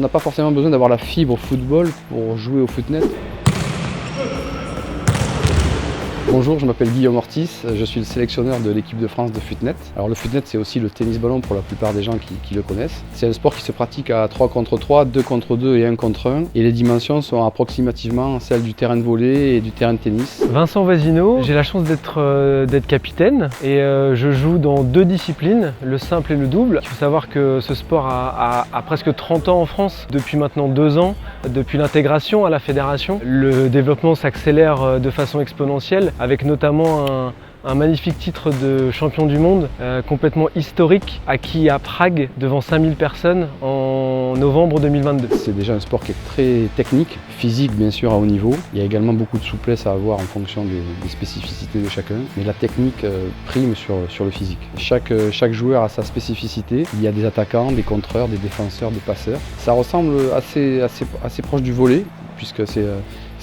n'a pas forcément besoin d'avoir la fibre football pour jouer au footnet. Bonjour, je m'appelle Guillaume Ortiz, je suis le sélectionneur de l'équipe de France de footnet. Alors le footnet, c'est aussi le tennis ballon pour la plupart des gens qui le connaissent. C'est un sport qui se pratique à 3 contre 3, 2 contre 2 et 1 contre 1. Et les dimensions sont approximativement celles du terrain de volley et du terrain de tennis. Vincent Vasino, j'ai la chance d'être capitaine et je joue dans 2 disciplines, le simple et le double. Il faut savoir que ce sport a presque 30 ans en France, depuis maintenant 2 ans, depuis l'intégration à la fédération. Le développement s'accélère de façon exponentielle, avec notamment un magnifique titre de champion du monde complètement historique, acquis à Prague devant 5000 personnes en novembre 2022. C'est déjà un sport qui est très technique, physique bien sûr à haut niveau. Il y a également beaucoup de souplesse à avoir en fonction des spécificités de chacun, mais la technique prime sur le physique. Chaque joueur a sa spécificité. Il y a des attaquants, des contreurs, des défenseurs, des passeurs. Ça ressemble assez proche du volley, puisque c'est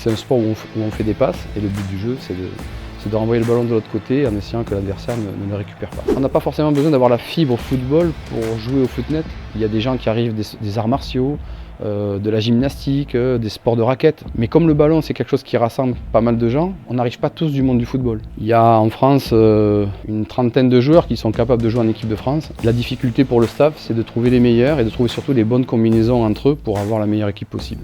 un sport où on fait des passes et le but du jeu c'est de renvoyer le ballon de l'autre côté en essayant que l'adversaire ne le récupère pas. On n'a pas forcément besoin d'avoir la fibre football pour jouer au footnet. Il y a des gens qui arrivent des arts martiaux, de la gymnastique, des sports de raquettes. Mais comme le ballon c'est quelque chose qui rassemble pas mal de gens, on n'arrive pas tous du monde du football. Il y a en France une trentaine de joueurs qui sont capables de jouer en équipe de France. La difficulté pour le staff, c'est de trouver les meilleurs et de trouver surtout les bonnes combinaisons entre eux pour avoir la meilleure équipe possible.